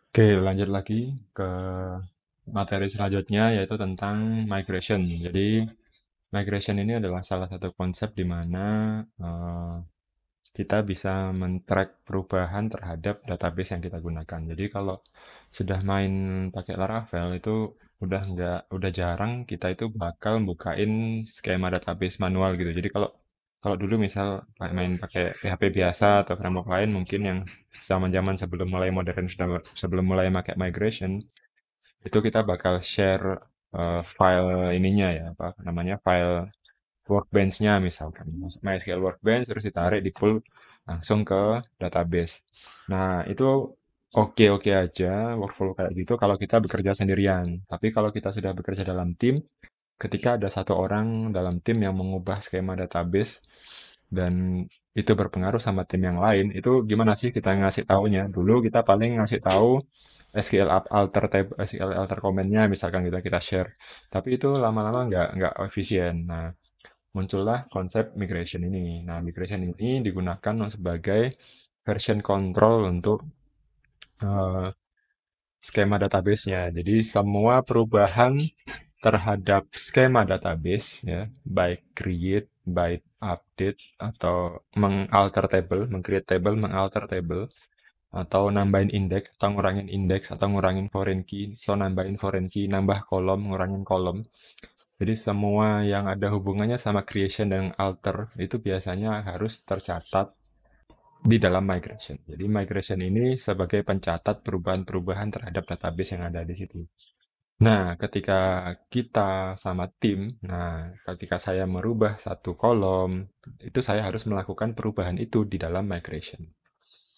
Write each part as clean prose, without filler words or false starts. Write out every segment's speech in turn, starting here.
Oke, lanjut lagi ke materi selanjutnya yaitu tentang migration. Jadi, migration ini adalah salah satu konsep di mana eh, kita bisa men-track perubahan terhadap database yang kita gunakan. Jadi, kalau sudah main pakai Laravel itu udah jarang kita itu bakal bukain skema database manual gitu. Jadi, kalau kalau dulu misal main pakai PHP biasa atau framework lain mungkin yang zaman-zaman sebelum mulai modern sebelum mulai pakai migration itu kita bakal share file ininya ya apa namanya file workbench-nya misalkan MySQL workbench terus ditarik di pull langsung ke database. Nah, itu oke-oke aja workflow kayak gitu kalau kita bekerja sendirian. Tapi kalau kita sudah bekerja dalam tim, ketika ada satu orang dalam tim yang mengubah skema database dan itu berpengaruh sama tim yang lain, itu gimana sih kita ngasih taunya? Dulu kita paling ngasih tahu SQL alter table, SQL alter comment-nya misalkan kita share. Tapi itu lama-lama nggak efisien. Nah, muncullah konsep migration ini. Nah, migration ini digunakan sebagai version control untuk eh, skema database-nya. Jadi semua perubahan terhadap skema database ya, baik create, baik update atau mengalter table, mengcreate table, mengalter table atau nambahin indeks atau ngurangin indeks atau ngurangin foreign key atau nambahin foreign key, nambah kolom, ngurangin kolom. Jadi semua yang ada hubungannya sama creation dan alter itu biasanya harus tercatat di dalam migration. Jadi migration ini sebagai pencatat perubahan-perubahan terhadap database yang ada di situ. Nah, ketika kita sama tim, ketika saya merubah satu kolom, itu saya harus melakukan perubahan itu di dalam migration.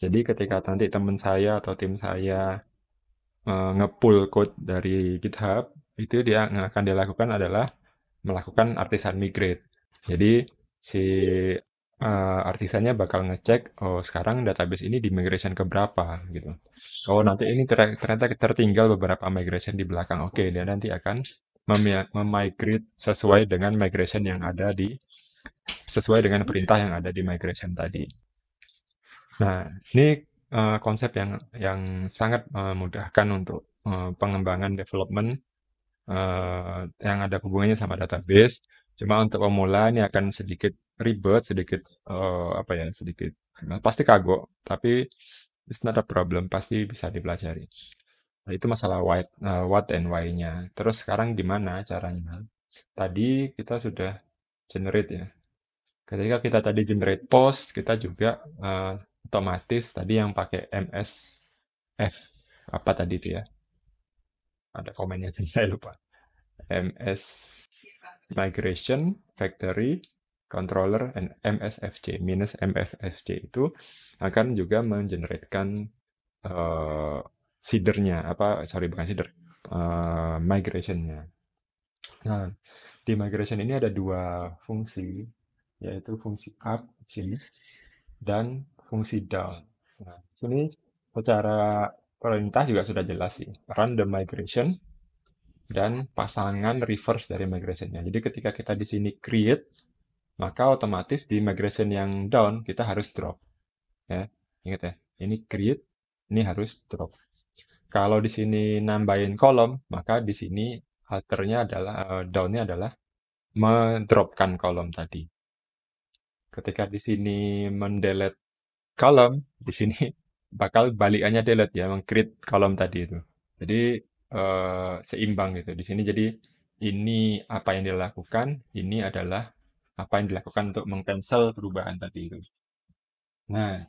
Jadi ketika nanti teman saya atau tim saya nge-pull code dari GitHub, itu dia yang akan dilakukan adalah melakukan artisan migrate. Jadi si artisannya bakal ngecek, oh sekarang database ini di migration ke berapa gitu. Oh nanti ini ternyata tertinggal beberapa migration di belakang. Oke, dia nanti akan memigrate sesuai dengan migration yang ada sesuai dengan perintah yang ada di migration tadi. Nah, ini konsep yang sangat memudahkan untuk pengembangan development yang ada hubungannya sama database. Cuma untuk pemula ini akan sedikit ribet, sedikit apa ya, sedikit pasti kagok, tapi it's not a problem, pasti bisa dipelajari. Nah, itu masalah what and why-nya. Terus sekarang gimana caranya? Tadi kita sudah generate ya. Ketika kita tadi generate post, kita juga otomatis tadi yang pakai MSF apa tadi itu ya? Ada komennya tadi saya lupa. MS migration factory controller and MSFC minus MFFC itu akan juga mengeneratkan seedernya apa sorry bukan seeder migrationnya. Nah di migration ini ada dua fungsi yaitu fungsi up sini dan fungsi down. Nah sini secara perintah juga sudah jelas sih run the migration dan pasangan reverse dari migration-nya. Jadi ketika kita di sini create, maka otomatis di migration yang down kita harus drop. Ya, ingat ya. Ini create, ini harus drop. Kalau di sini nambahin kolom, maka di sini alternya adalah down-nya adalah mendropkan kolom tadi. Ketika di sini mendelete kolom, di sini bakal balikannya delete ya, meng-create kolom tadi itu. Jadi seimbang gitu. Di sini jadi ini apa yang dilakukan, ini adalah apa yang dilakukan untuk meng-cancel perubahan tadi itu. Nah,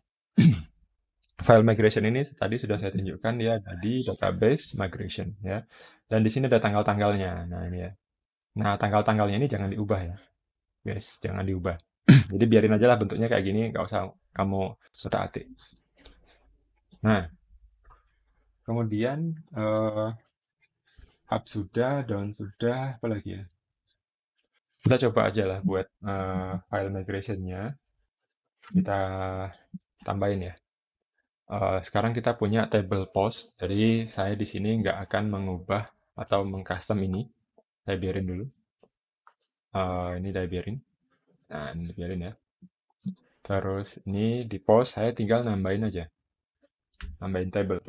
file migration ini tadi sudah saya tunjukkan dia ada di database migration ya. Dan di sini ada tanggal-tanggalnya. Nah, ini ya. Nah, tanggal-tanggalnya ini jangan diubah ya. Guys, jangan diubah. Jadi biarin aja lah bentuknya kayak gini, nggak usah kamu otak-atik. Nah, kemudian up sudah, down sudah, apa lagi ya? Kita coba aja lah buat file migration-nya. Kita tambahin ya. Sekarang kita punya table post, jadi saya di sini nggak akan mengubah atau mengcustom ini. Saya biarin dulu. Ini saya biarin. Nah, ini biarin ya. Terus ini di post saya tinggal nambahin aja. Nambahin table.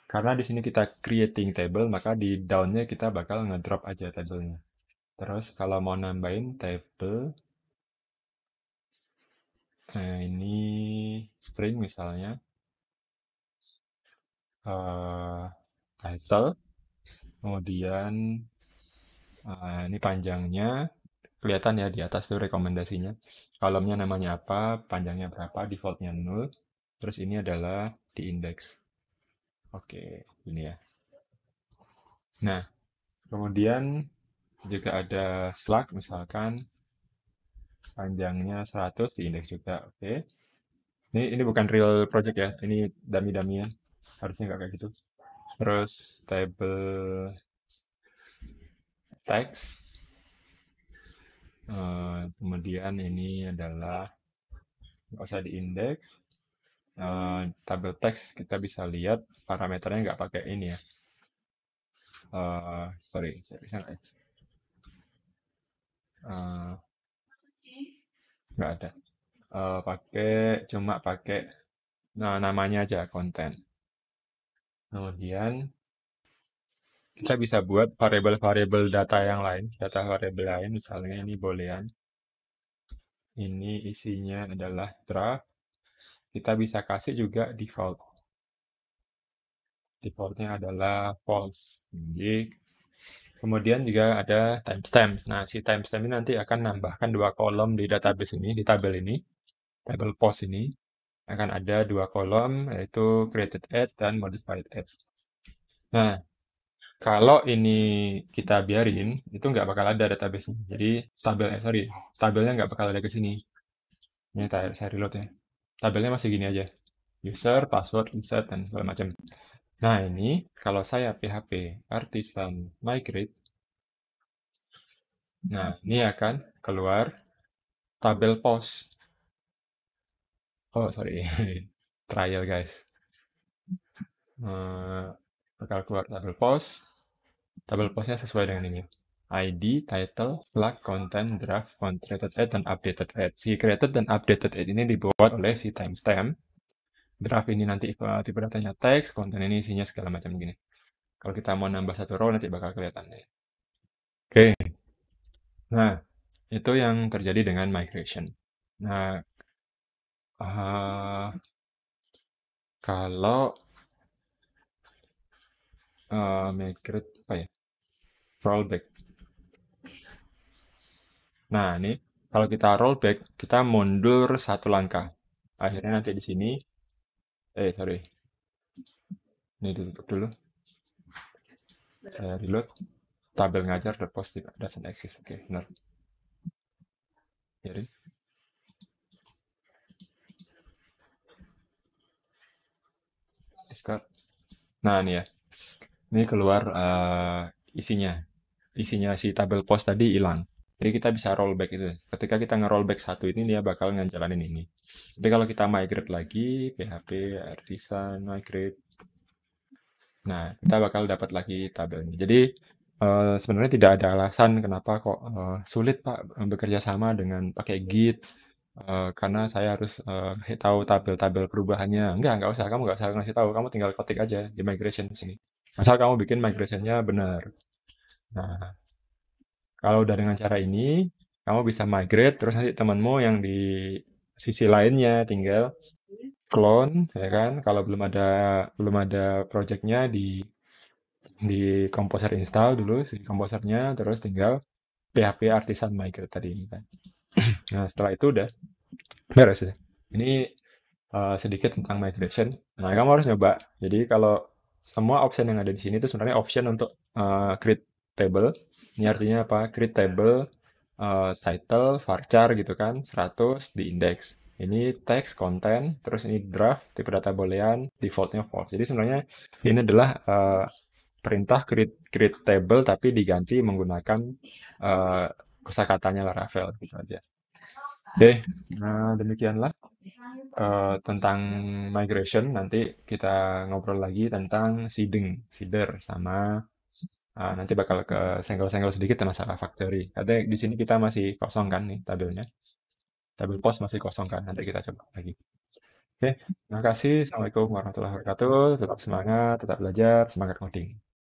Karena di sini kita creating table, maka di down-nya kita bakal ngedrop aja tabelnya. Terus kalau mau nambahin table, nah ini string misalnya, title, kemudian ini panjangnya, kelihatan ya di atas tuh rekomendasinya. Kolomnya namanya apa, panjangnya berapa, defaultnya 0. Terus ini adalah di index. Oke, ini ya. Nah, kemudian juga ada slug misalkan panjangnya 100 di index juga. Oke. Ini bukan real project ya. Ini dummy-dummyan. Harusnya nggak kayak gitu. Terus table text. Kemudian ini adalah nggak usah di index. Tabel text kita bisa lihat parameternya nggak pakai ini ya. Sorry, saya bisa nggak ya? Eh, nggak ada. Cuma pakai namanya aja konten. Kemudian kita bisa buat variabel-variabel data yang lain, data variabel lain, misalnya ini boolean. Ini isinya adalah draft. Kita bisa kasih juga default. Defaultnya adalah false. Jadi, kemudian juga ada timestamp. Nah, si timestamp ini nanti akan nambahkan 2 kolom di database ini, di tabel ini, tabel post ini. Akan ada 2 kolom, yaitu created at dan modified at. Nah, kalau ini kita biarin, itu nggak bakal ada database-nya. Jadi, tabelnya nggak bakal ada ke sini. Ini saya reload ya. Tabelnya masih gini aja. User, password, insert, dan segala macam. Nah, ini kalau saya PHP artisan migrate, nah ini akan keluar tabel post. Oh, sorry. Trial, guys. Bakal keluar tabel post. Tabel postnya sesuai dengan ini. ID, title, slug, content, draft, created add, dan updated add. Si created dan updated add ini dibuat oleh si timestamp. Draft ini nanti tipe datanya teks, konten ini isinya segala macam gini. Kalau kita mau nambah satu row nanti bakal kelihatan. Oke, nah itu yang terjadi dengan migration. Nah, kalau migrate apa ya? Rollback. Nah, ini kalau kita rollback, kita mundur satu langkah. Akhirnya nanti di sini, sorry, ini ditutup dulu. Saya reload. Tabel ngajar post doesn't exist. Oke, benar. Jadi, discard. Nah, ini ya. Ini keluar isinya. Isinya si tabel post tadi hilang. Jadi kita bisa rollback itu. Ketika kita nge-rollback satu ini, dia bakal ngejalanin ini. Tapi kalau kita migrate lagi, PHP, artisan, migrate. Nah, kita bakal dapat lagi tabelnya. Jadi, sebenarnya tidak ada alasan kenapa kok sulit Pak bekerja sama dengan pakai Git. Karena saya harus kasih tahu tabel-tabel perubahannya. Nggak usah. Kamu nggak usah ngasih tahu. Kamu tinggal ketik aja di migration sini. Asal kamu bikin migrationnya benar. Nah, kalau udah dengan cara ini, kamu bisa migrate, terus nanti temanmu yang di sisi lainnya tinggal clone, ya kan? Kalau belum ada projectnya di Composer install dulu si Composernya, terus tinggal PHP Artisan migrate tadi ini kan. Nah, setelah itu udah beres ya. Ini sedikit tentang migration. Nah, kamu harus nyoba. Jadi kalau semua option yang ada di sini itu sebenarnya option untuk create table. Ini artinya apa? Create table, title, varchar gitu kan, 100 di index. Ini text, konten, terus ini draft, tipe data boolean, defaultnya false. Jadi sebenarnya ini adalah perintah create table tapi diganti menggunakan kosakatanya Laravel gitu aja. Oke, nah demikianlah tentang migration. Nanti kita ngobrol lagi tentang seeder sama nanti bakal ke senggol-senggol sedikit masalah factory. Karena di sini kita masih kosong kan nih tabelnya. Tabel post masih kosong kan. Nanti kita coba lagi. Oke, terima kasih. Assalamualaikum warahmatullahi wabarakatuh. Tetap semangat, tetap belajar, semangat coding.